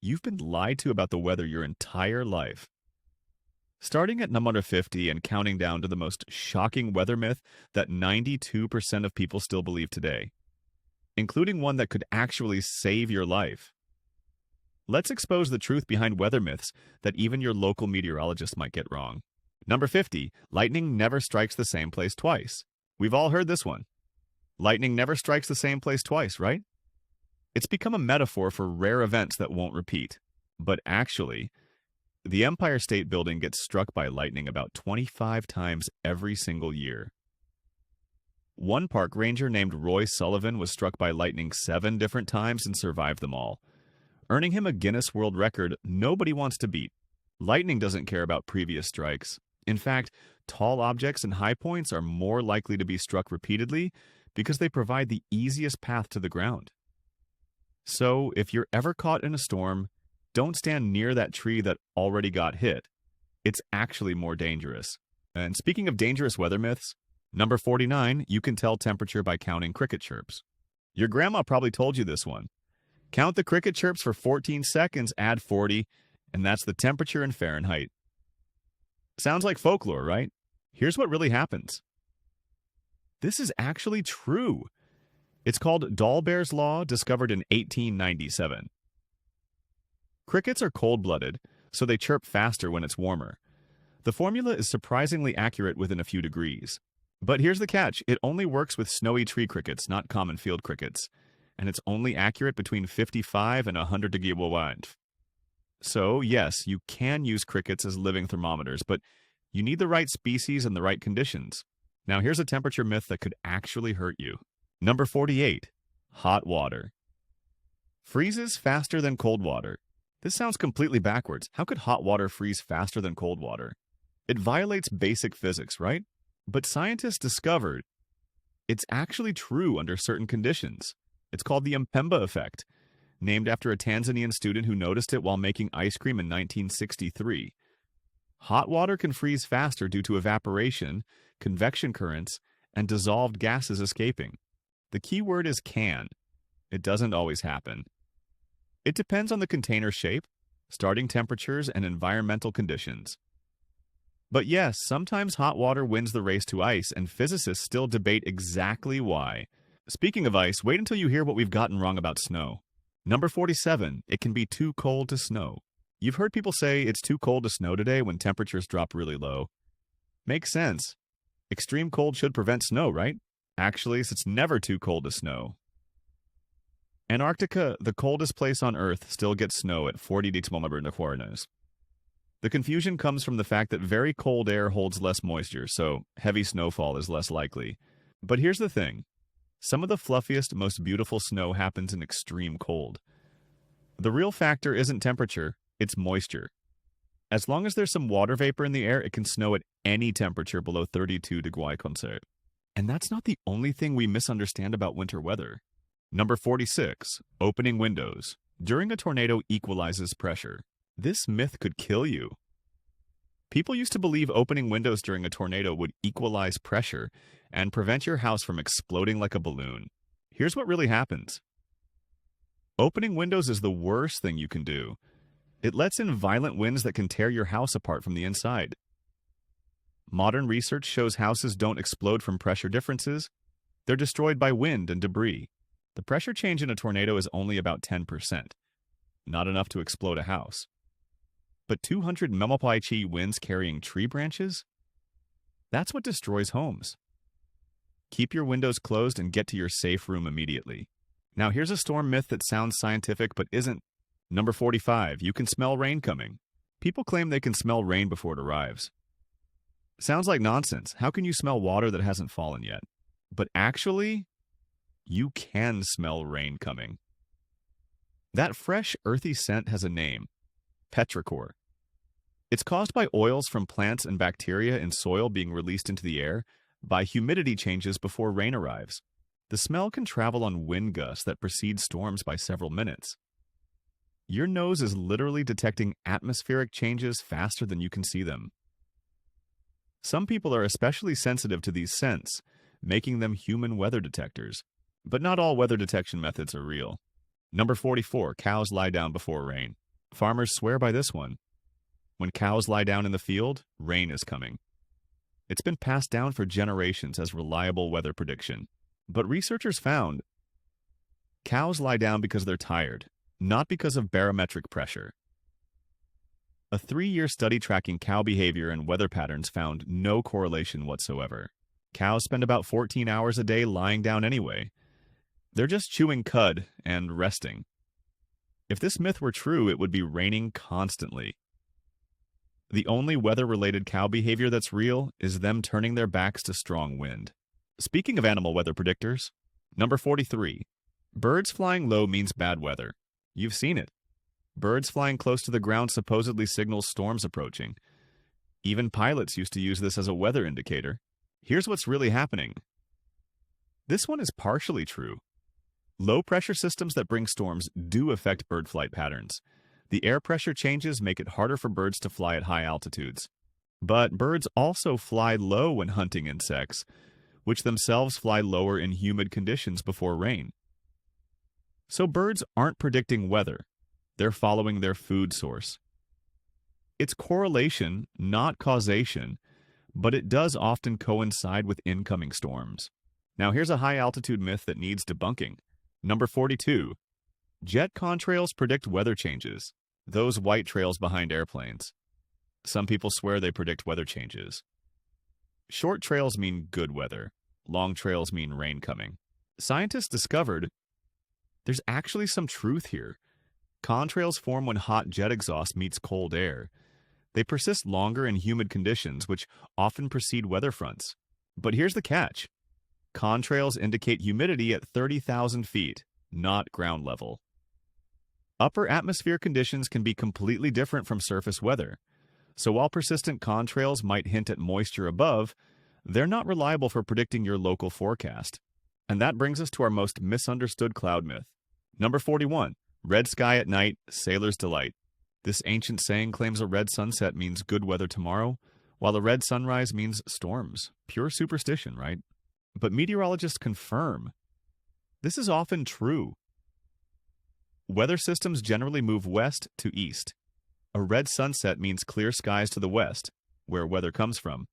You've been lied to about the weather your entire life. Starting at number 50 and counting down to the most shocking weather myth that 92% of people still believe today, including one that could actually save your life. Let's expose the truth behind weather myths that even your local meteorologist might get wrong. Number 50, lightning never strikes the same place twice. We've all heard this one. Lightning never strikes the same place twice, right? It's become a metaphor for rare events that won't repeat. But actually, the Empire State Building gets struck by lightning about 25 times every single year. One park ranger named Roy Sullivan was struck by lightning 7 different times and survived them all, earning him a Guinness World Record nobody wants to beat. Lightning doesn't care about previous strikes. In fact, tall objects and high points are more likely to be struck repeatedly because they provide the easiest path to the ground. So, if you're ever caught in a storm, don't stand near that tree that already got hit. It's actually more dangerous. And speaking of dangerous weather myths, number 49, you can tell temperature by counting cricket chirps. Your grandma probably told you this one. Count the cricket chirps for 14 seconds, add 40, and that's the temperature in Fahrenheit. Sounds like folklore, right? Here's what really happens. This is actually true. It's called Dolbear's Law, discovered in 1897. Crickets are cold-blooded, so they chirp faster when it's warmer. The formula is surprisingly accurate within a few degrees. But here's the catch. It only works with snowy tree crickets, not common field crickets. And it's only accurate between 55 and 100 degrees wind. So, yes, you can use crickets as living thermometers, but you need the right species and the right conditions. Now, here's a temperature myth that could actually hurt you. Number 48, hot water. Freezes faster than cold water. This sounds completely backwards. How could hot water freeze faster than cold water? It violates basic physics, right? But scientists discovered it's actually true under certain conditions. It's called the Mpemba effect, named after a Tanzanian student who noticed it while making ice cream in 1963. Hot water can freeze faster due to evaporation, convection currents, and dissolved gases escaping. The key word is can. It doesn't always happen. It depends on the container shape, starting temperatures, and environmental conditions. But yes, sometimes hot water wins the race to ice, and physicists still debate exactly why. Speaking of ice, wait until you hear what we've gotten wrong about snow. Number 47, it can be too cold to snow. You've heard people say it's too cold to snow today when temperatures drop really low. Makes sense. Extreme cold should prevent snow, right? Actually, it's never too cold to snow. Antarctica, the coldest place on Earth, still gets snow at 40 degrees. The confusion comes from the fact that very cold air holds less moisture, so heavy snowfall is less likely. But here's the thing. Some of the fluffiest, most beautiful snow happens in extreme cold. The real factor isn't temperature, it's moisture. As long as there's some water vapor in the air, it can snow at any temperature below 32 degrees Celsius. And that's not the only thing we misunderstand about winter weather. Number 46, opening windows. During a tornado equalizes pressure. This myth could kill you. People used to believe opening windows during a tornado would equalize pressure and prevent your house from exploding like a balloon. Here's what really happens. Opening windows is the worst thing you can do. It lets in violent winds that can tear your house apart from the inside. Modern research shows houses don't explode from pressure differences. They're destroyed by wind and debris. The pressure change in a tornado is only about 10%. Not enough to explode a house. But 200 mph winds carrying tree branches? That's what destroys homes. Keep your windows closed and get to your safe room immediately. Now here's a storm myth that sounds scientific but isn't. Number 45, you can smell rain coming. People claim they can smell rain before it arrives. Sounds like nonsense. How can you smell water that hasn't fallen yet? But actually, you can smell rain coming. That fresh, earthy scent has a name. Petrichor. It's caused by oils from plants and bacteria in soil being released into the air by humidity changes before rain arrives. The smell can travel on wind gusts that precede storms by several minutes. Your nose is literally detecting atmospheric changes faster than you can see them. Some people are especially sensitive to these scents, making them human weather detectors. But not all weather detection methods are real. Number 44, cows lie down before rain. Farmers swear by this one. When cows lie down in the field, rain is coming. It's been passed down for generations as reliable weather prediction. But researchers found cows lie down because they're tired, not because of barometric pressure. A 3-year study tracking cow behavior and weather patterns found no correlation whatsoever. Cows spend about 14 hours a day lying down anyway. They're just chewing cud and resting. If this myth were true, it would be raining constantly. The only weather-related cow behavior that's real is them turning their backs to strong wind. Speaking of animal weather predictors, number 43. Birds flying low means bad weather. You've seen it. Birds flying close to the ground supposedly signals storms approaching. Even pilots used to use this as a weather indicator. Here's what's really happening. This one is partially true. Low-pressure systems that bring storms do affect bird flight patterns. The air pressure changes make it harder for birds to fly at high altitudes. But birds also fly low when hunting insects, which themselves fly lower in humid conditions before rain. So birds aren't predicting weather. They're following their food source. It's correlation, not causation, but it does often coincide with incoming storms. Now here's a high-altitude myth that needs debunking. Number 42. Jet contrails predict weather changes. Those white trails behind airplanes. Some people swear they predict weather changes. Short trails mean good weather. Long trails mean rain coming. Scientists discovered there's actually some truth here. Contrails form when hot jet exhaust meets cold air. They persist longer in humid conditions, which often precede weather fronts. But here's the catch. Contrails indicate humidity at 30,000 feet, not ground level. Upper atmosphere conditions can be completely different from surface weather. So while persistent contrails might hint at moisture above, they're not reliable for predicting your local forecast. And that brings us to our most misunderstood cloud myth. Number 41. Red sky at night, sailor's delight. This ancient saying claims a red sunset means good weather tomorrow, while a red sunrise means storms. Pure superstition, right? But meteorologists confirm this is often true. Weather systems generally move west to east. A red sunset means clear skies to the west, where weather comes from,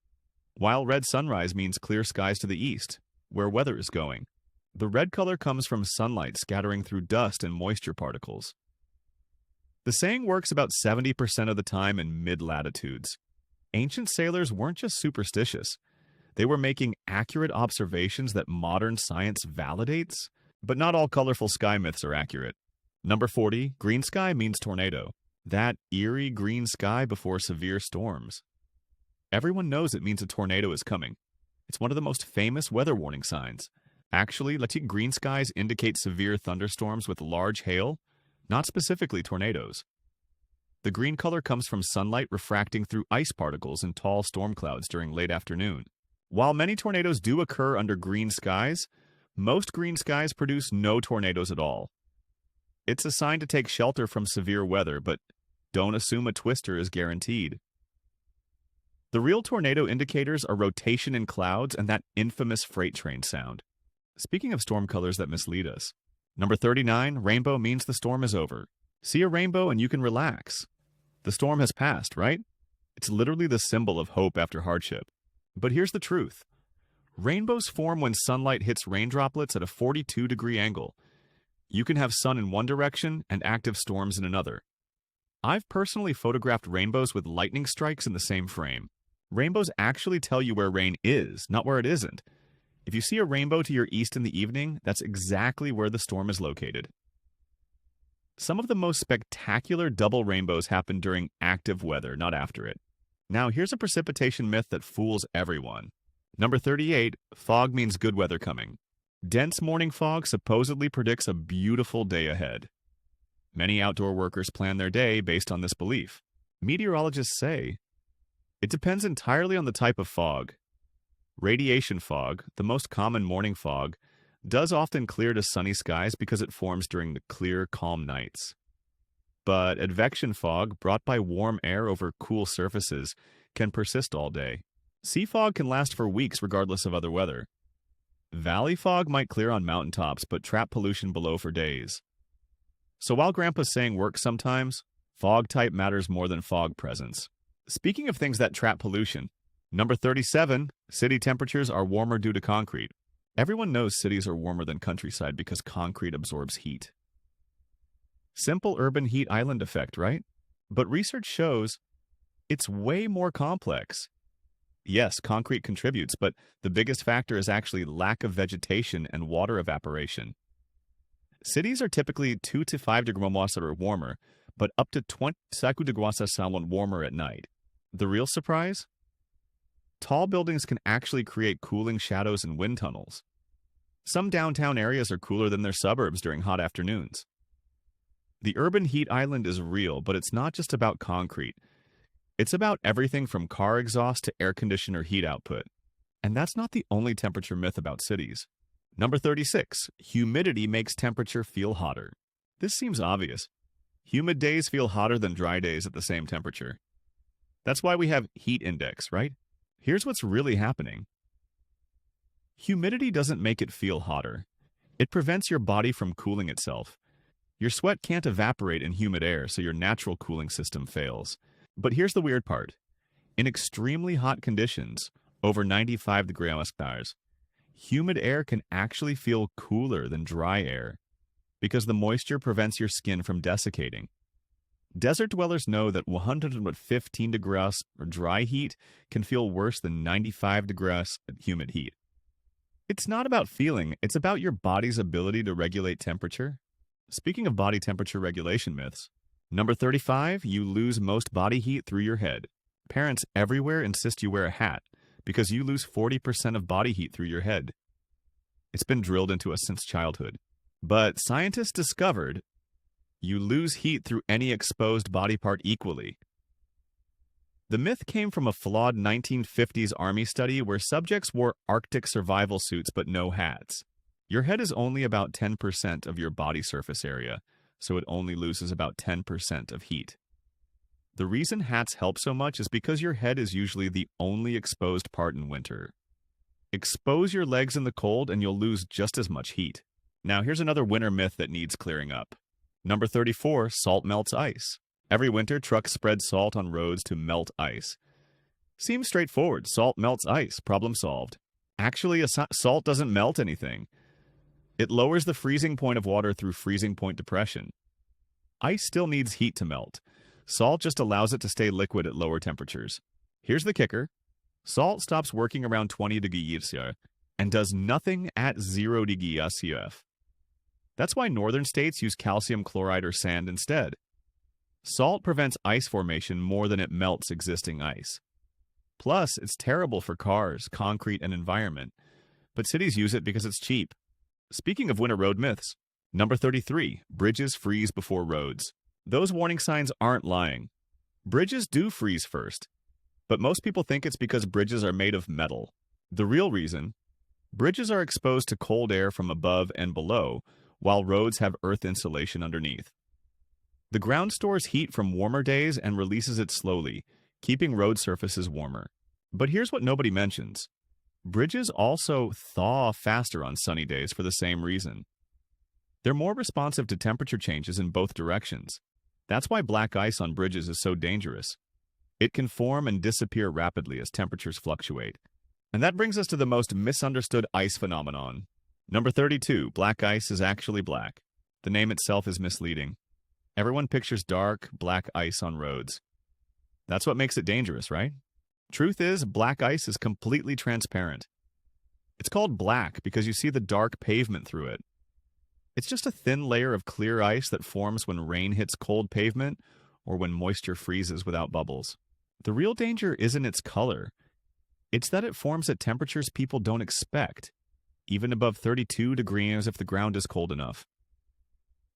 while red sunrise means clear skies to the east, where weather is going. The red color comes from sunlight scattering through dust and moisture particles. The saying works about 70% of the time in mid-latitudes. Ancient sailors weren't just superstitious. They were making accurate observations that modern science validates. But not all colorful sky myths are accurate. Number 40, green sky means tornado. That eerie green sky before severe storms. Everyone knows it means a tornado is coming. It's one of the most famous weather warning signs. Actually, letting green skies indicate severe thunderstorms with large hail, not specifically tornadoes. The green color comes from sunlight refracting through ice particles in tall storm clouds during late afternoon. While many tornadoes do occur under green skies, most green skies produce no tornadoes at all. It's a sign to take shelter from severe weather, but don't assume a twister is guaranteed. The real tornado indicators are rotation in clouds and that infamous freight train sound. Speaking of storm colors that mislead us, number 39, rainbow means the storm is over. See a rainbow and you can relax. The storm has passed, right? It's literally the symbol of hope after hardship. But here's the truth. Rainbows form when sunlight hits rain droplets at a 42-degree angle. You can have sun in one direction and active storms in another. I've personally photographed rainbows with lightning strikes in the same frame. Rainbows actually tell you where rain is, not where it isn't. If you see a rainbow to your east in the evening, that's exactly where the storm is located. Some of the most spectacular double rainbows happen during active weather, not after it. Now, here's a precipitation myth that fools everyone. Number 38, fog means good weather coming. Dense morning fog supposedly predicts a beautiful day ahead. Many outdoor workers plan their day based on this belief. Meteorologists say it depends entirely on the type of fog. Radiation fog, the most common morning fog, does often clear to sunny skies because it forms during the clear, calm nights. But advection fog, brought by warm air over cool surfaces, can persist all day. Sea fog can last for weeks regardless of other weather. Valley fog might clear on mountaintops but trap pollution below for days. So while Grandpa's saying works sometimes, Fog type matters more than fog presence. Speaking of things that trap pollution, number 37, city temperatures are warmer due to concrete. Everyone knows cities are warmer than countryside because concrete absorbs heat. Simple urban heat island effect, right? But research shows it's way more complex. Yes, concrete contributes, but the biggest factor is actually lack of vegetation and water evaporation. Cities are typically 2 to 5 degrees or warmer, but up to 20 degrees warmer at night. The real surprise? Tall buildings can actually create cooling shadows and wind tunnels. Some downtown areas are cooler than their suburbs during hot afternoons. The urban heat island is real, but it's not just about concrete. It's about everything from car exhaust to air conditioner heat output. And that's not the only temperature myth about cities. Number 36, humidity makes temperature feel hotter. This seems obvious. Humid days feel hotter than dry days at the same temperature. That's why we have heat index, right? Here's what's really happening. Humidity doesn't make it feel hotter. It prevents your body from cooling itself. Your sweat can't evaporate in humid air, so your natural cooling system fails. But here's the weird part. In extremely hot conditions, over 95 degrees Celsius, humid air can actually feel cooler than dry air because the moisture prevents your skin from desiccating. Desert dwellers know that 115 degrees or dry heat can feel worse than 95 degrees humid heat. It's not about feeling, it's about your body's ability to regulate temperature. Speaking of body temperature regulation myths, number 35, you lose most body heat through your head. Parents everywhere insist you wear a hat because you lose 40% of body heat through your head. It's been drilled into us since childhood. But scientists discovered you lose heat through any exposed body part equally. The myth came from a flawed 1950s Army study where subjects wore Arctic survival suits but no hats. Your head is only about 10% of your body surface area, so it only loses about 10% of heat. The reason hats help so much is because your head is usually the only exposed part in winter. Expose your legs in the cold and you'll lose just as much heat. Now here's another winter myth that needs clearing up. Number 34, salt melts ice. Every winter, trucks spread salt on roads to melt ice. Seems straightforward. Salt melts ice. Problem solved. Actually, salt doesn't melt anything. It lowers the freezing point of water through freezing point depression. Ice still needs heat to melt. Salt just allows it to stay liquid at lower temperatures. Here's the kicker. Salt stops working around 20 degrees Celsius and does nothing at 0 degrees Celsius. That's why northern states use calcium chloride or sand instead. Salt prevents ice formation more than it melts existing ice. Plus, it's terrible for cars, concrete, and environment. But cities use it because it's cheap. Speaking of winter road myths, number 33, bridges freeze before roads. Those warning signs aren't lying. Bridges do freeze first, but most people think it's because bridges are made of metal. The real reason? Bridges are exposed to cold air from above and below, while roads have earth insulation underneath. The ground stores heat from warmer days and releases it slowly, keeping road surfaces warmer. But here's what nobody mentions. Bridges also thaw faster on sunny days for the same reason. They're more responsive to temperature changes in both directions. That's why black ice on bridges is so dangerous. It can form and disappear rapidly as temperatures fluctuate. And that brings us to the most misunderstood ice phenomenon. Number 32, black ice is actually black. The name itself is misleading. Everyone pictures dark, black ice on roads. That's what makes it dangerous, right? Truth is, black ice is completely transparent. It's called black because you see the dark pavement through it. It's just a thin layer of clear ice that forms when rain hits cold pavement or when moisture freezes without bubbles. The real danger isn't its color. It's that it forms at temperatures people don't expect, even above 32 degrees if the ground is cold enough.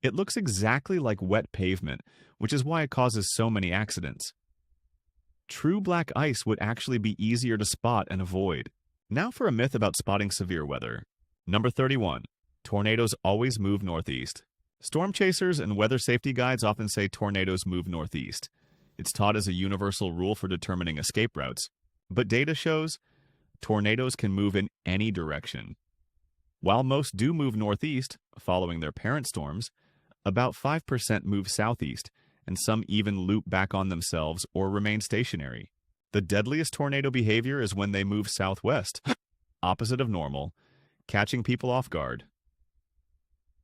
It looks exactly like wet pavement, which is why it causes so many accidents. True black ice would actually be easier to spot and avoid. Now for a myth about spotting severe weather. Number 31. Tornadoes always move northeast. Storm chasers and weather safety guides often say tornadoes move northeast. It's taught as a universal rule for determining escape routes. But data shows tornadoes can move in any direction. While most do move northeast, following their parent storms, about 5% move southeast, and some even loop back on themselves or remain stationary. The deadliest tornado behavior is when they move southwest, opposite of normal, catching people off guard.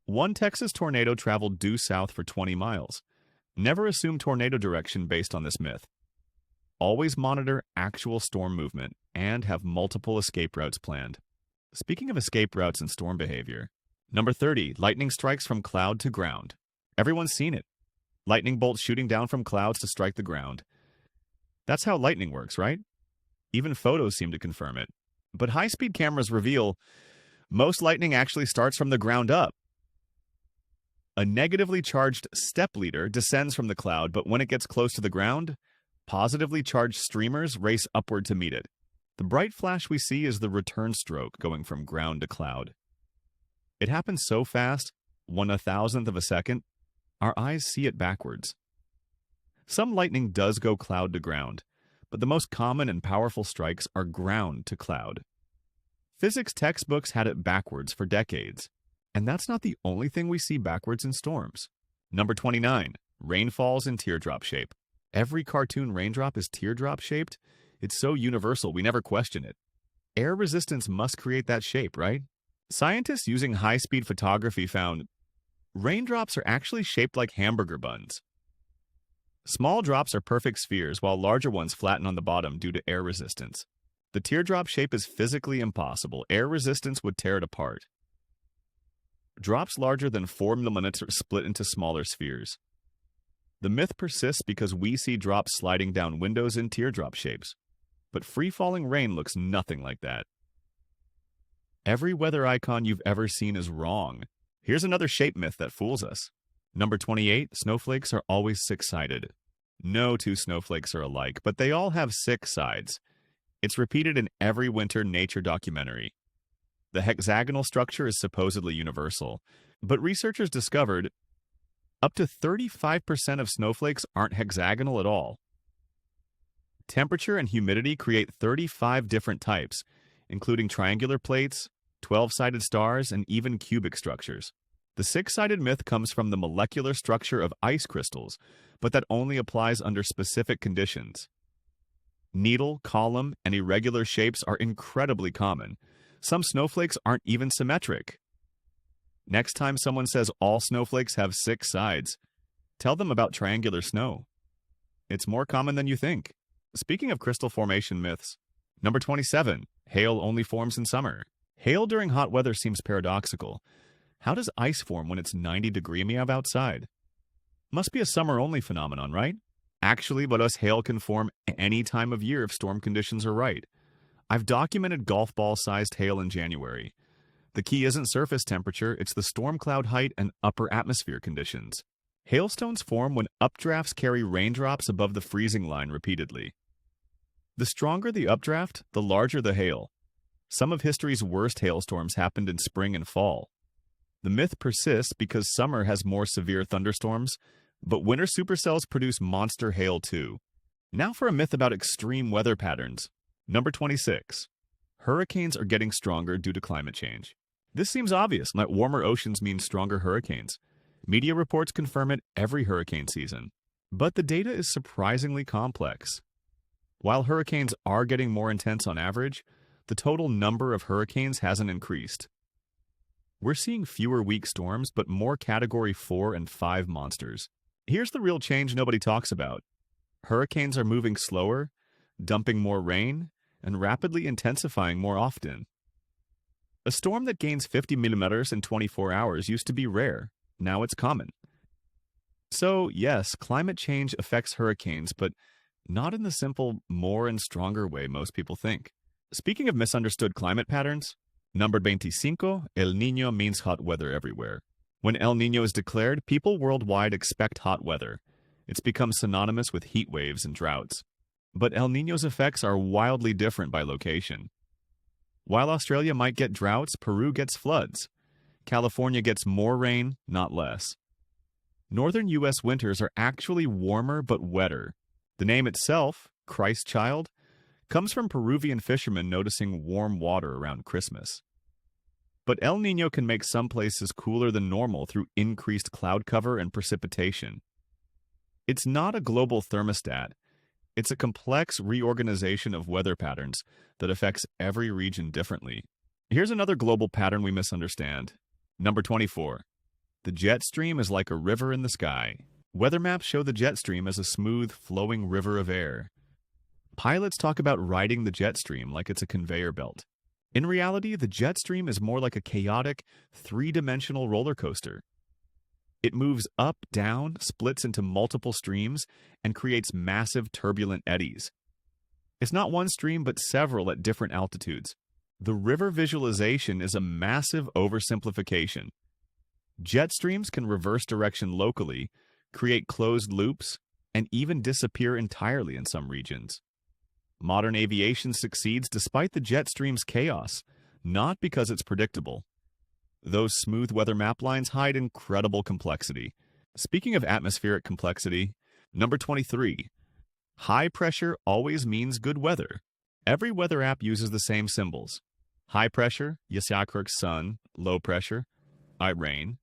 One Texas tornado traveled due south for 20 miles. Never assume tornado direction based on this myth. Always monitor actual storm movement and have multiple escape routes planned. Speaking of escape routes and storm behavior, number 30, lightning strikes from cloud to ground. Everyone's seen it. Lightning bolts shooting down from clouds to strike the ground. That's how lightning works, right? Even photos seem to confirm it. But high-speed cameras reveal most lightning actually starts from the ground up. A negatively charged step leader descends from the cloud, but when it gets close to the ground, positively charged streamers race upward to meet it. The bright flash we see is the return stroke going from ground to cloud. It happens so fast, 1/1000th of a second, our eyes see it backwards. Some lightning does go cloud to ground, but the most common and powerful strikes are ground to cloud. Physics textbooks had it backwards for decades, and that's not the only thing we see backwards in storms. Number 29, rain falls in teardrop shape. Every cartoon raindrop is teardrop shaped. It's so universal, we never question it. Air resistance must create that shape, right? Scientists using high-speed photography found raindrops are actually shaped like hamburger buns. Small drops are perfect spheres, while larger ones flatten on the bottom due to air resistance. The teardrop shape is physically impossible. Air resistance would tear it apart. Drops larger than 4 mm are split into smaller spheres. The myth persists because we see drops sliding down windows in teardrop shapes, but free-falling rain looks nothing like that. Every weather icon you've ever seen is wrong. Here's another shape myth that fools us. Number 28, snowflakes are always six-sided. No two snowflakes are alike, but they all have 6 sides. It's repeated in every winter nature documentary. The hexagonal structure is supposedly universal, but researchers discovered up to 35% of snowflakes aren't hexagonal at all. Temperature and humidity create 35 different types, including triangular plates, 12-sided stars, and even cubic structures. The 6-sided myth comes from the molecular structure of ice crystals, but that only applies under specific conditions. Needle, column, and irregular shapes are incredibly common. Some snowflakes aren't even symmetric. Next time someone says all snowflakes have 6 sides, tell them about triangular snow. It's more common than you think. Speaking of crystal formation myths, number 27, hail only forms in summer. Hail during hot weather seems paradoxical. How does ice form when it's 90-degree Meow outside? Must be a summer-only phenomenon, right? Actually, but us hail can form any time of year if storm conditions are right. I've documented golf ball-sized hail in January. The key isn't surface temperature, it's the storm cloud height and upper atmosphere conditions. Hailstones form when updrafts carry raindrops above the freezing line repeatedly. The stronger the updraft, the larger the hail. Some of history's worst hailstorms happened in spring and fall. The myth persists because summer has more severe thunderstorms, but winter supercells produce monster hail too. Now for a myth about extreme weather patterns. Number 26. Hurricanes are getting stronger due to climate change. This seems obvious, that warmer oceans mean stronger hurricanes. Media reports confirm it every hurricane season. But the data is surprisingly complex. While hurricanes are getting more intense on average, the total number of hurricanes hasn't increased. We're seeing fewer weak storms, but more Category 4 and 5 monsters. Here's the real change nobody talks about. Hurricanes are moving slower, dumping more rain, and rapidly intensifying more often. A storm that gains 50 millimeters in 24 hours used to be rare. Now it's common. So, yes, climate change affects hurricanes, but not in the simple, more and stronger way most people think. Speaking of misunderstood climate patterns, number 25, El Niño means hot weather everywhere. When El Niño is declared, people worldwide expect hot weather. It's become synonymous with heat waves and droughts. But El Niño's effects are wildly different by location. While Australia might get droughts, Peru gets floods. California gets more rain, not less. Northern U.S. winters are actually warmer but wetter. The name itself, Christ Child, comes from Peruvian fishermen noticing warm water around Christmas. But El Niño can make some places cooler than normal through increased cloud cover and precipitation. It's not a global thermostat. It's a complex reorganization of weather patterns that affects every region differently. Here's another global pattern we misunderstand. Number 24. The jet stream is like a river in the sky. Weather maps show the jet stream as a smooth, flowing river of air. Pilots talk about riding the jet stream like it's a conveyor belt. In reality, the jet stream is more like a chaotic, three-dimensional roller coaster. It moves up, down, splits into multiple streams, and creates massive turbulent eddies. It's not one stream, but several at different altitudes. The river visualization is a massive oversimplification. Jet streams can reverse direction locally, create closed loops, and even disappear entirely in some regions. Modern aviation succeeds despite the jet stream's chaos, not because it's predictable. Those smooth weather map lines hide incredible complexity. Speaking of atmospheric complexity, number 23. High pressure always means good weather. Every weather app uses the same symbols. High pressure, Yasiakruk sun, low pressure, rain.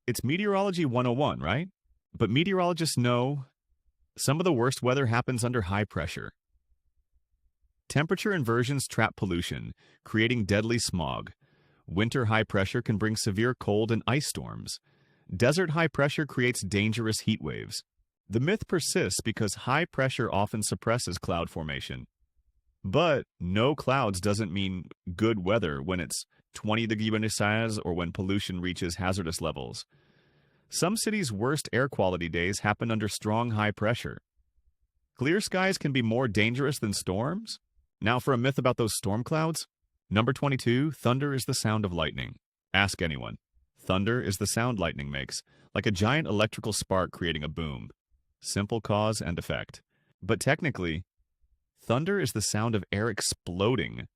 It's Meteorology 101, right? But meteorologists know some of the worst weather happens under high pressure. Temperature inversions trap pollution, creating deadly smog. Winter high pressure can bring severe cold and ice storms. Desert high pressure creates dangerous heat waves. The myth persists because high pressure often suppresses cloud formation. But no clouds doesn't mean good weather when it's 20 degrees Celsius or when pollution reaches hazardous levels. Some cities' worst air quality days happen under strong high pressure. Clear skies can be more dangerous than storms? Now for a myth about those storm clouds. Number 22, thunder is the sound of lightning. Ask anyone. Thunder is the sound lightning makes, like a giant electrical spark creating a boom. Simple cause and effect. But technically, thunder is the sound of air exploding.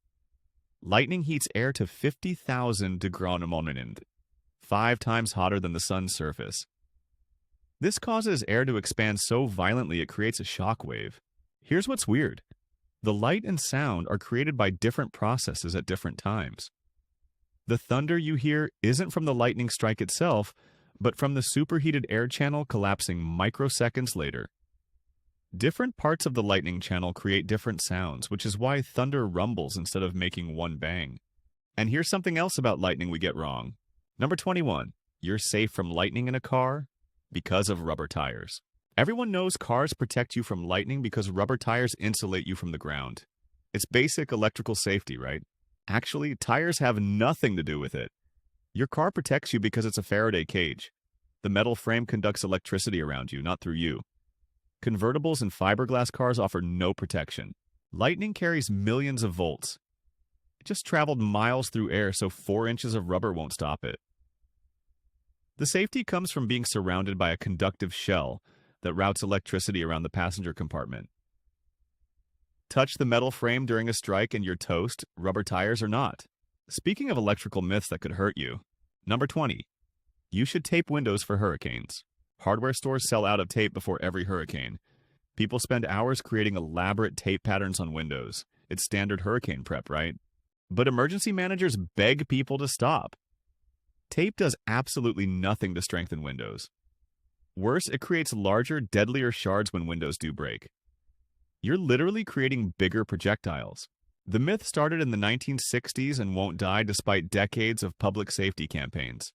Lightning heats air to 50,000 degrees, 5 times hotter than the sun's surface. This causes air to expand so violently it creates a shock wave. Here's what's weird. The light and sound are created by different processes at different times. The thunder you hear isn't from the lightning strike itself, but from the superheated air channel collapsing microseconds later. Different parts of the lightning channel create different sounds, which is why thunder rumbles instead of making one bang. And here's something else about lightning we get wrong. Number 21. You're safe from lightning in a car because of rubber tires. Everyone knows cars protect you from lightning because rubber tires insulate you from the ground. It's basic electrical safety, right? Actually, tires have nothing to do with it. Your car protects you because it's a Faraday cage. The metal frame conducts electricity around you, not through you. Convertibles and fiberglass cars offer no protection. Lightning carries millions of volts. It just traveled miles through air, so 4 inches of rubber won't stop it. The safety comes from being surrounded by a conductive shell that routes electricity around the passenger compartment. Touch the metal frame during a strike and you're toast, rubber tires are not. Speaking of electrical myths that could hurt you, number 20. You should tape windows for hurricanes. Hardware stores sell out of tape before every hurricane. People spend hours creating elaborate tape patterns on windows. It's standard hurricane prep, right? But emergency managers beg people to stop. Tape does absolutely nothing to strengthen windows. Worse, it creates larger, deadlier shards when windows do break. You're literally creating bigger projectiles. The myth started in the 1960s and won't die despite decades of public safety campaigns.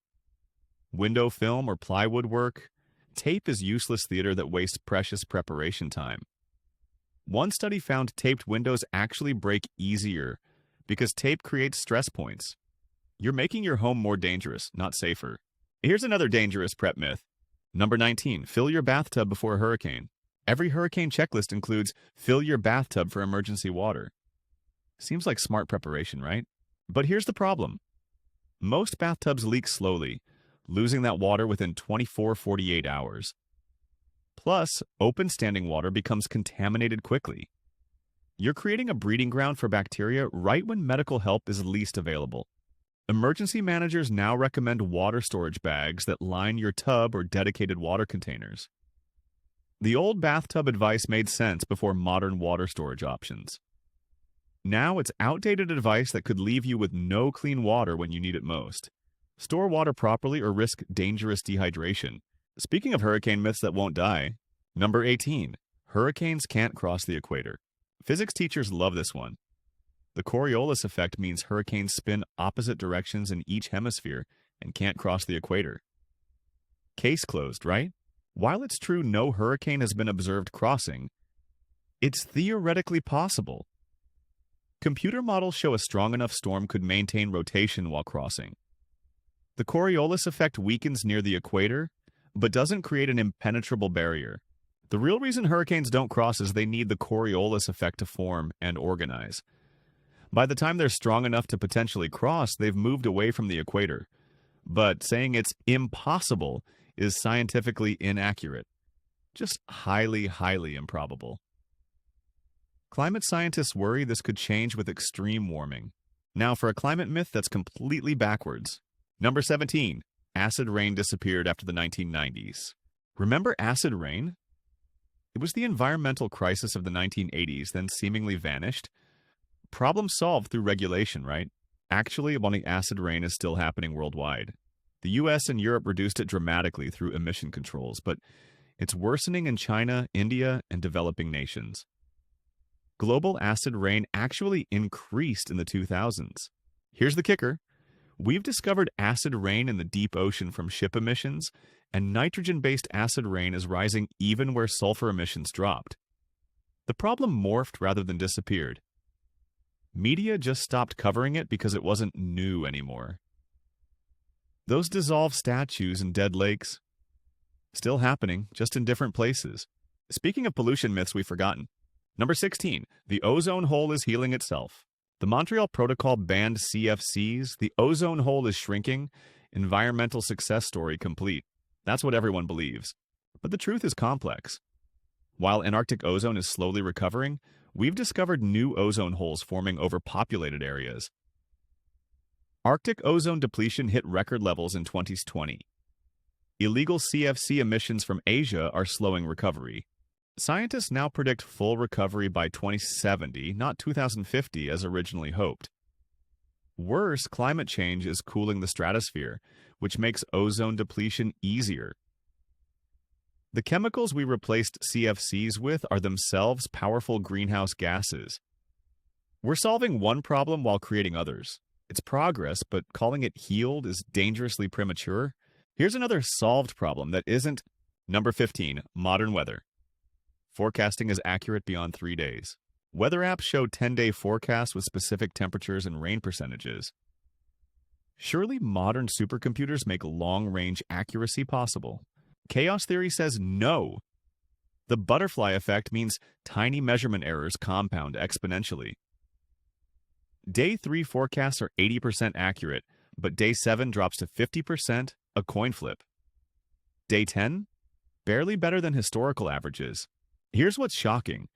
Window film or plywood work, tape is useless theater that wastes precious preparation time. One study found taped windows actually break easier because tape creates stress points. You're making your home more dangerous, not safer. Here's another dangerous prep myth. Number 19, fill your bathtub before a hurricane. Every hurricane checklist includes fill your bathtub for emergency water. Seems like smart preparation, right? But here's the problem. Most bathtubs leak slowly, losing that water within 24-48 hours. Plus, open standing water becomes contaminated quickly. You're creating a breeding ground for bacteria right when medical help is least available. Emergency managers now recommend water storage bags that line your tub or dedicated water containers. The old bathtub advice made sense before modern water storage options. Now it's outdated advice that could leave you with no clean water when you need it most. Store water properly or risk dangerous dehydration. Speaking of hurricane myths that won't die, Number 18. Hurricanes can't cross the equator. Physics teachers love this one. The Coriolis effect means hurricanes spin opposite directions in each hemisphere and can't cross the equator. Case closed, right? While it's true no hurricane has been observed crossing, it's theoretically possible. Computer models show a strong enough storm could maintain rotation while crossing. The Coriolis effect weakens near the equator, but doesn't create an impenetrable barrier. The real reason hurricanes don't cross is they need the Coriolis effect to form and organize. By the time they're strong enough to potentially cross, they've moved away from the equator. But saying it's impossible is scientifically inaccurate. Just highly, highly improbable. Climate scientists worry this could change with extreme warming. Now for a climate myth that's completely backwards. Number 17. Acid rain disappeared after the 1990s. Remember acid rain? It was the environmental crisis of the 1980s, then seemingly vanished. Problem solved through regulation, right? Actually, wanting acid rain is still happening worldwide. The US and Europe reduced it dramatically through emission controls, but it's worsening in China, India, and developing nations. Global acid rain actually increased in the 2000s. Here's the kicker. We've discovered acid rain in the deep ocean from ship emissions, and nitrogen-based acid rain is rising even where sulfur emissions dropped. The problem morphed rather than disappeared. Media just stopped covering it because it wasn't new anymore. Those dissolved statues in dead lakes, still happening, just in different places. Speaking of pollution myths we've forgotten. Number 16. The ozone hole is healing itself. The Montreal Protocol banned CFCs. The ozone hole is shrinking. Environmental success story complete. That's what everyone believes. But the truth is complex. While Antarctic ozone is slowly recovering, we've discovered new ozone holes forming over populated areas. Arctic ozone depletion hit record levels in 2020. Illegal CFC emissions from Asia are slowing recovery. Scientists now predict full recovery by 2070, not 2050 as originally hoped. Worse, climate change is cooling the stratosphere, which makes ozone depletion easier. The chemicals we replaced CFCs with are themselves powerful greenhouse gases. We're solving one problem while creating others. It's progress, but calling it healed is dangerously premature. Here's another solved problem that isn't. Number 15. Modern weather. Forecasting is accurate beyond 3 days. Weather apps show 10-day forecasts with specific temperatures and rain percentages. Surely modern supercomputers make long-range accuracy possible. Chaos theory says no. The butterfly effect means tiny measurement errors compound exponentially. Day 3 forecasts are 80% accurate, but day 7 drops to 50%, a coin flip. Day 10? Barely better than historical averages. Here's what's shocking.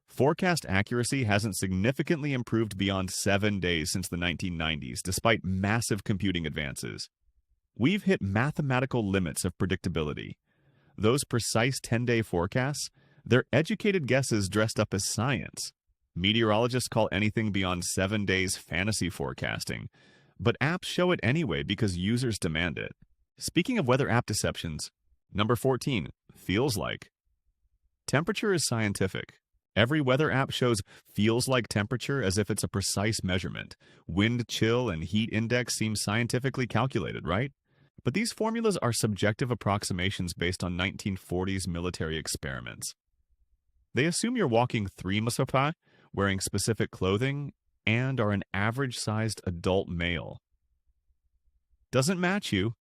Forecast accuracy hasn't significantly improved beyond 7 days since the 1990s, despite massive computing advances. We've hit mathematical limits of predictability. Those precise 10-day forecasts, they're educated guesses dressed up as science. Meteorologists call anything beyond 7 days fantasy forecasting, but apps show it anyway because users demand it. Speaking of weather app deceptions, number 14, feels like. Temperature is scientific. Every weather app shows feels like temperature as if it's a precise measurement. Wind chill and heat index seem scientifically calculated, right? But these formulas are subjective approximations based on 1940s military experiments. They assume you're walking 3 miles, wearing specific clothing, and are an average-sized adult male. Doesn't match you.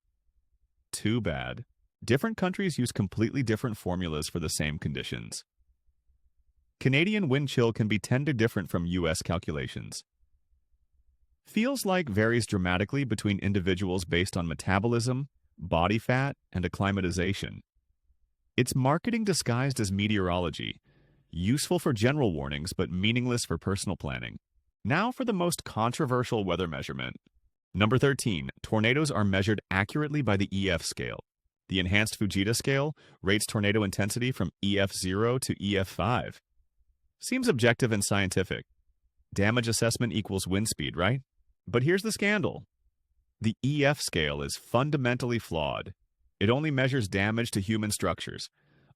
Too bad. Different countries use completely different formulas for the same conditions. Canadian wind chill can be 10 to different from US calculations. Feels like varies dramatically between individuals based on metabolism, body fat, and acclimatization. It's marketing disguised as meteorology, useful for general warnings but meaningless for personal planning. Now for the most controversial weather measurement. Number 13. Tornadoes are measured accurately by the EF scale. The enhanced Fujita scale rates tornado intensity from EF0 to EF5. Seems objective and scientific. Damage assessment equals wind speed, right? But here's the scandal. The EF scale is fundamentally flawed. It only measures damage to human structures.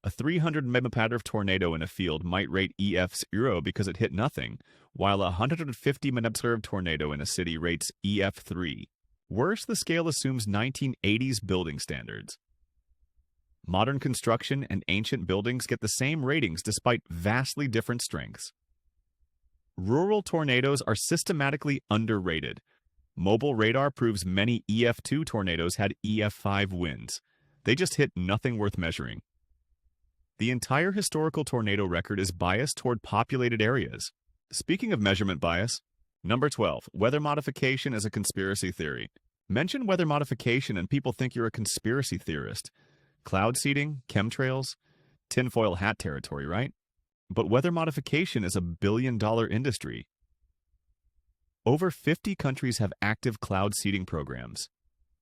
A 300 Mpemba tornado in a field might rate EF0 because it hit nothing, while a 150 Mpemba tornado in a city rates EF3. Worse, the scale assumes 1980s building standards. Modern construction and ancient buildings get the same ratings despite vastly different strengths. Rural tornadoes are systematically underrated. Mobile radar proves many EF2 tornadoes had EF5 winds. They just hit nothing worth measuring. The entire historical tornado record is biased toward populated areas. Speaking of measurement bias, number 12, weather modification is a conspiracy theory. Mention weather modification and people think you're a conspiracy theorist. Cloud seeding, chemtrails, tinfoil hat territory, right? But weather modification is a billion-dollar industry. Over 50 countries have active cloud seeding programs.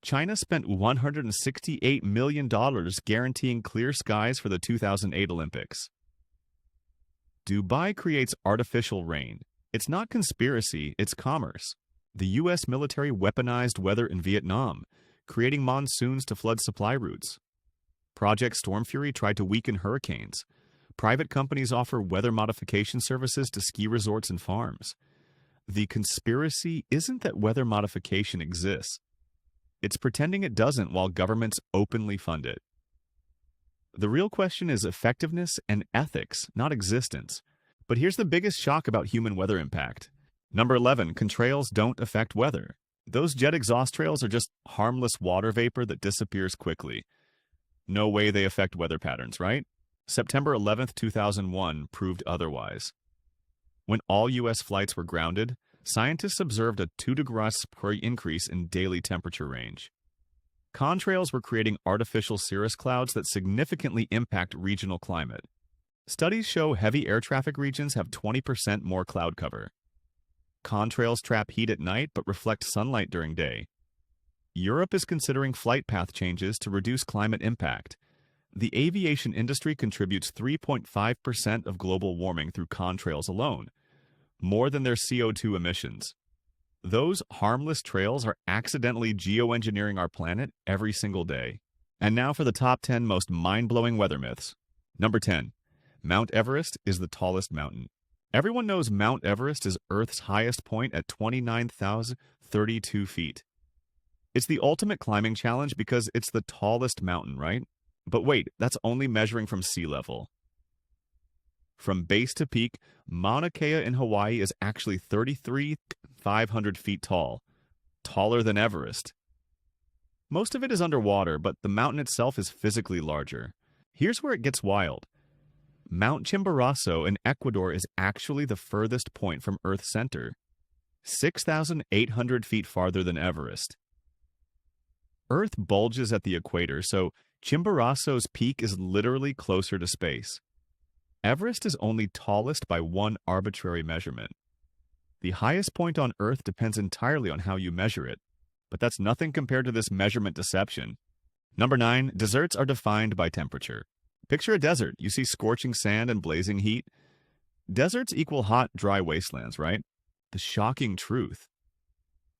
China spent $168 million guaranteeing clear skies for the 2008 Olympics. Dubai creates artificial rain. It's not conspiracy, it's commerce. The U.S. military weaponized weather in Vietnam, creating monsoons to flood supply routes. Project Storm Fury tried to weaken hurricanes. Private companies offer weather modification services to ski resorts and farms. The conspiracy isn't that weather modification exists. It's pretending it doesn't while governments openly fund it. The real question is effectiveness and ethics, not existence. But here's the biggest shock about human weather impact. Number 11, contrails don't affect weather. Those jet exhaust trails are just harmless water vapor that disappears quickly. No way they affect weather patterns, right? September 11, 2001 proved otherwise. When all U.S. flights were grounded, scientists observed a 2 degrees increase in daily temperature range. Contrails were creating artificial cirrus clouds that significantly impact regional climate. Studies show heavy air traffic regions have 20% more cloud cover. Contrails trap heat at night but reflect sunlight during day. Europe is considering flight path changes to reduce climate impact. The aviation industry contributes 3.5% of global warming through contrails alone, more than their CO2 emissions. Those harmless trails are accidentally geoengineering our planet every single day. And now for the top 10 most mind-blowing weather myths. Number 10. Mount Everest is the tallest mountain. Everyone knows Mount Everest is Earth's highest point at 29,032 feet. It's the ultimate climbing challenge because it's the tallest mountain, right? But wait, that's only measuring from sea level. From base to peak, Mauna Kea in Hawaii is actually 33,500 feet tall, taller than Everest. Most of it is underwater, but the mountain itself is physically larger. Here's where it gets wild. Mount Chimborazo in Ecuador is actually the furthest point from Earth's center, 6,800 feet farther than Everest. Earth bulges at the equator, so Chimborazo's peak is literally closer to space. Everest is only tallest by one arbitrary measurement. The highest point on Earth depends entirely on how you measure it, but that's nothing compared to this measurement deception. Number 9, deserts are defined by temperature. Picture a desert. You see scorching sand and blazing heat. Deserts equal hot, dry wastelands, right? The shocking truth.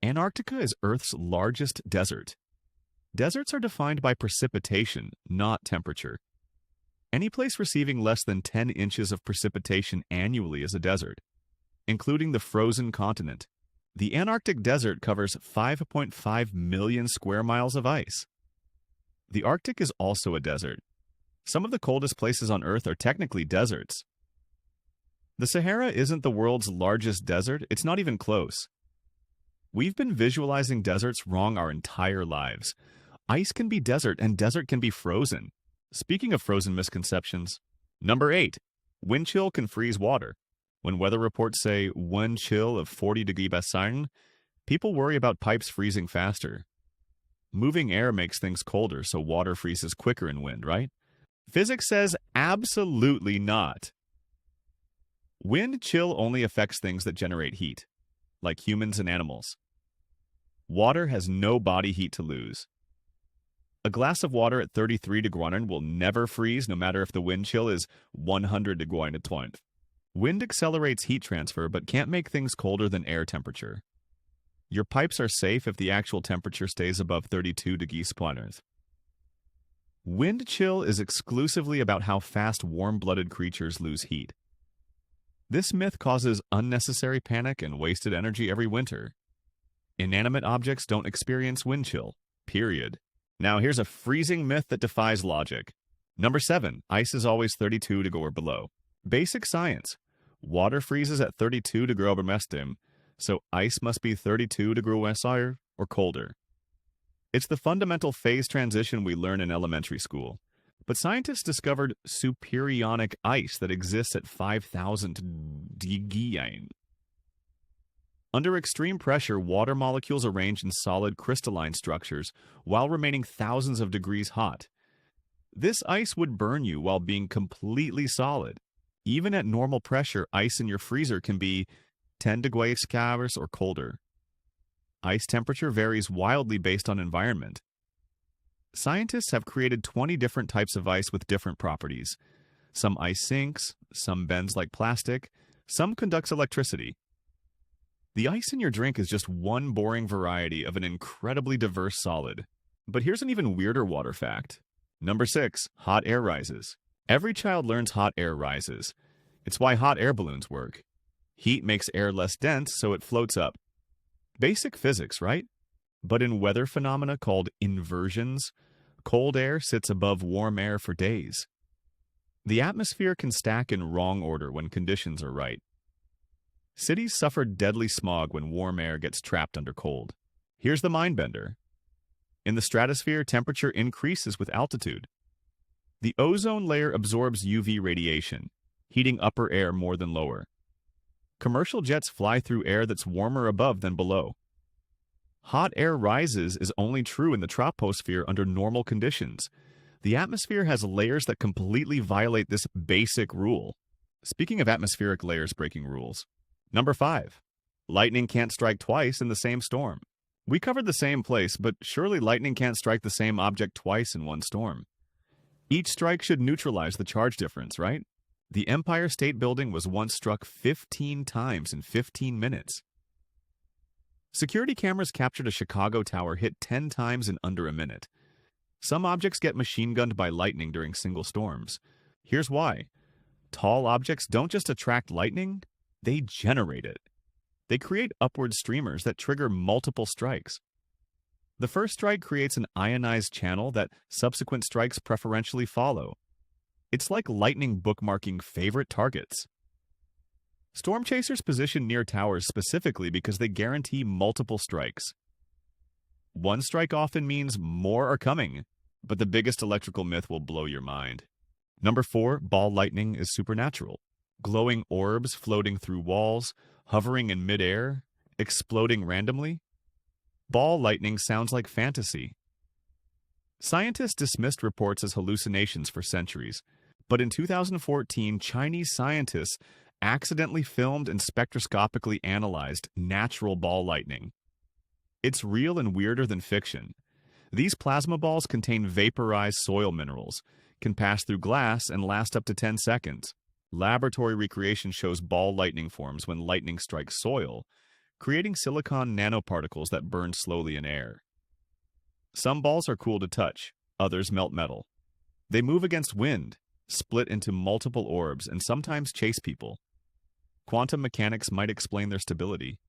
Antarctica is Earth's largest desert. Deserts are defined by precipitation, not temperature. Any place receiving less than 10 inches of precipitation annually is a desert, including the frozen continent. The Antarctic desert covers 5.5 million square miles of ice. The Arctic is also a desert. Some of the coldest places on Earth are technically deserts. The Sahara isn't the world's largest desert, it's not even close. We've been visualizing deserts wrong our entire lives. Ice can be desert and desert can be frozen. Speaking of frozen misconceptions, number 8, wind chill can freeze water. When weather reports say wind chill of 40 degrees Celsius, people worry about pipes freezing faster. Moving air makes things colder, so water freezes quicker in wind, right? Physics says absolutely not. Wind chill only affects things that generate heat, like humans and animals. Water has no body heat to lose. A glass of water at 33 degrees will never freeze, no matter if the wind chill is 100 degrees. Wind accelerates heat transfer, but can't make things colder than air temperature. Your pipes are safe if the actual temperature stays above 32 degrees Celsius. Wind chill is exclusively about how fast warm-blooded creatures lose heat. This myth causes unnecessary panic and wasted energy every winter. Inanimate objects don't experience wind chill, period. Now here's a freezing myth that defies logic. Number 7, ice is always 32 degrees or below. Basic science. Water freezes at 32 degrees Celsius, so ice must be 32 degrees Celsius or colder. It's the fundamental phase transition we learn in elementary school. But scientists discovered superionic ice that exists at 5,000 degrees. Under extreme pressure, water molecules arrange in solid crystalline structures while remaining thousands of degrees hot. This ice would burn you while being completely solid. Even at normal pressure, ice in your freezer can be 10 degrees Celsius or colder. Ice temperature varies wildly based on environment. Scientists have created 20 different types of ice with different properties. Some ice sinks, some bends like plastic, some conducts electricity. The ice in your drink is just one boring variety of an incredibly diverse solid. But here's an even weirder water fact. Number 6, hot air rises. Every child learns hot air rises. It's why hot air balloons work. Heat makes air less dense, so it floats up. Basic physics, right? But in weather phenomena called inversions, cold air sits above warm air for days. The atmosphere can stack in wrong order when conditions are right. Cities suffer deadly smog when warm air gets trapped under cold. Here's the mind-bender. In the stratosphere, temperature increases with altitude. The ozone layer absorbs UV radiation, heating upper air more than lower. Commercial jets fly through air that's warmer above than below. Hot air rises is only true in the troposphere under normal conditions. The atmosphere has layers that completely violate this basic rule. Speaking of atmospheric layers breaking rules. Number 5. Lightning can't strike twice in the same storm. We covered the same place, but surely lightning can't strike the same object twice in one storm. Each strike should neutralize the charge difference, right? The Empire State Building was once struck 15 times in 15 minutes. Security cameras captured a Chicago tower hit 10 times in under a minute. Some objects get machine-gunned by lightning during single storms. Here's why. Tall objects don't just attract lightning, they generate it. They create upward streamers that trigger multiple strikes. The first strike creates an ionized channel that subsequent strikes preferentially follow. It's like lightning bookmarking favorite targets. Storm chasers position near towers specifically because they guarantee multiple strikes. One strike often means more are coming, but the biggest electrical myth will blow your mind. Number 4, ball lightning is supernatural. Glowing orbs floating through walls, hovering in midair, exploding randomly. Ball lightning sounds like fantasy. Scientists dismissed reports as hallucinations for centuries, but in 2014, Chinese scientists accidentally filmed and spectroscopically analyzed natural ball lightning. It's real and weirder than fiction. These plasma balls contain vaporized soil minerals, can pass through glass, and last up to 10 seconds. Laboratory recreation shows ball lightning forms when lightning strikes soil, creating silicon nanoparticles that burn slowly in air. Some balls are cool to touch, others melt metal. They move against wind, split into multiple orbs, and sometimes chase people. Quantum mechanics might explain their stability.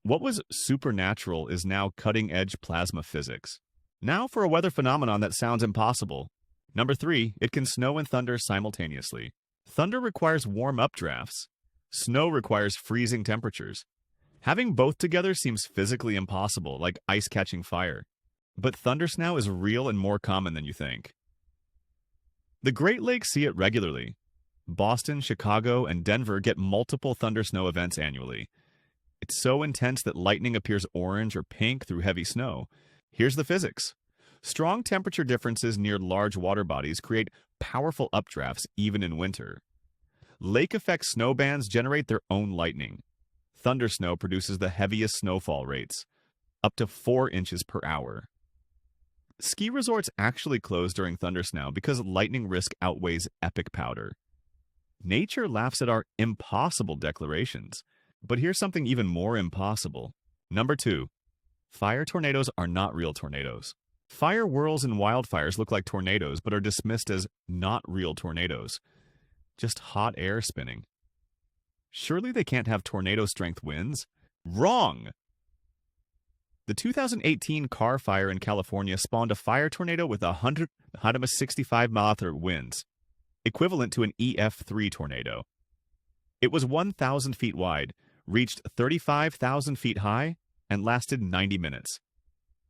What was supernatural is now cutting-edge plasma physics. Now for a weather phenomenon that sounds impossible. Number 3, it can snow and thunder simultaneously. Thunder requires warm updrafts. Snow requires freezing temperatures. Having both together seems physically impossible, like ice catching fire. But thundersnow is real and more common than you think. The Great Lakes see it regularly. Boston, Chicago, and Denver get multiple thundersnow events annually. It's so intense that lightning appears orange or pink through heavy snow. Here's the physics. Strong temperature differences near large water bodies create powerful updrafts even in winter. Lake effect snow bands generate their own lightning. Thundersnow produces the heaviest snowfall rates, up to 4 inches per hour. Ski resorts actually close during thundersnow because lightning risk outweighs epic powder. Nature laughs at our impossible declarations, but here's something even more impossible. Number 2, fire tornadoes are not real tornadoes. Fire whirls and wildfires look like tornadoes but are dismissed as not real tornadoes, just hot air spinning. Surely they can't have tornado-strength winds? Wrong! The 2018 car fire in California spawned a fire tornado with 165-mile-per-hour winds, equivalent to an EF3 tornado. It was 1,000 feet wide, reached 35,000 feet high, and lasted 90 minutes.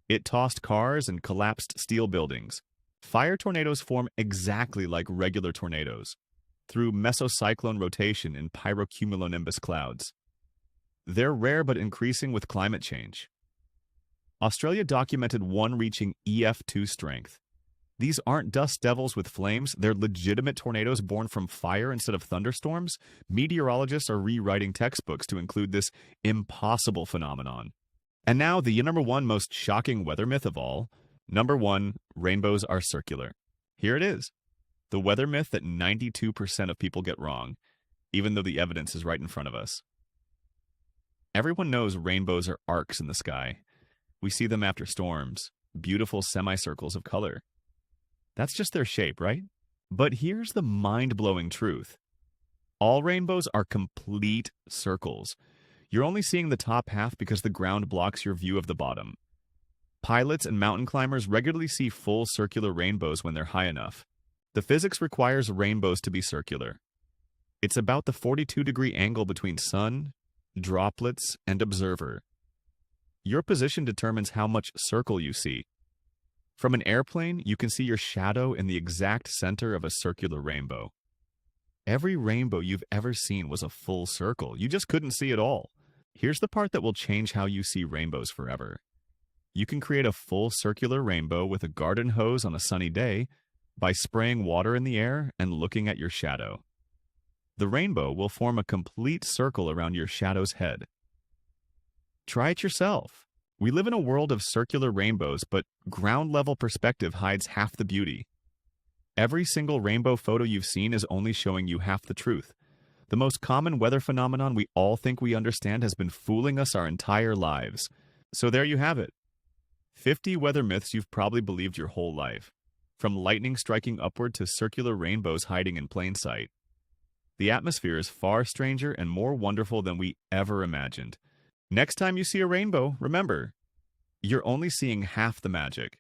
It tossed cars and collapsed steel buildings. Fire tornadoes form exactly like regular tornadoes, through mesocyclone rotation in pyrocumulonimbus clouds. They're rare but increasing with climate change. Australia documented one reaching EF2 strength. These aren't dust devils with flames, they're legitimate tornadoes born from fire instead of thunderstorms. Meteorologists are rewriting textbooks to include this impossible phenomenon. And now, the number one most shocking weather myth of all. Number 1, rainbows are circular. Here it is. The weather myth that 92% of people get wrong, even though the evidence is right in front of us. Everyone knows rainbows are arcs in the sky. We see them after storms, beautiful semicircles of color. That's just their shape, right? But here's the mind-blowing truth. All rainbows are complete circles. You're only seeing the top half because the ground blocks your view of the bottom. Pilots and mountain climbers regularly see full circular rainbows when they're high enough. The physics requires rainbows to be circular. It's about the 42-degree angle between sun, droplets, and observer. Your position determines how much circle you see. From an airplane, you can see your shadow in the exact center of a circular rainbow. Every rainbow you've ever seen was a full circle. You just couldn't see it all. Here's the part that will change how you see rainbows forever. You can create a full circular rainbow with a garden hose on a sunny day by spraying water in the air and looking at your shadow. The rainbow will form a complete circle around your shadow's head. Try it yourself. We live in a world of circular rainbows, but ground-level perspective hides half the beauty. Every single rainbow photo you've seen is only showing you half the truth. The most common weather phenomenon we all think we understand has been fooling us our entire lives. So there you have it. 50 weather myths you've probably believed your whole life. From lightning striking upward to circular rainbows hiding in plain sight. The atmosphere is far stranger and more wonderful than we ever imagined. Next time you see a rainbow, remember, you're only seeing half the magic.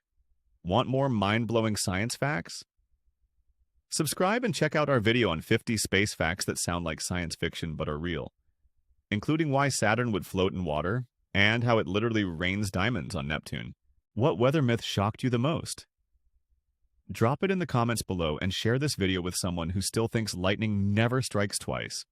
Want more mind-blowing science facts? Subscribe and check out our video on 50 space facts that sound like science fiction but are real, including why Saturn would float in water and how it literally rains diamonds on Neptune. What weather myth shocked you the most? Drop it in the comments below and share this video with someone who still thinks lightning never strikes twice.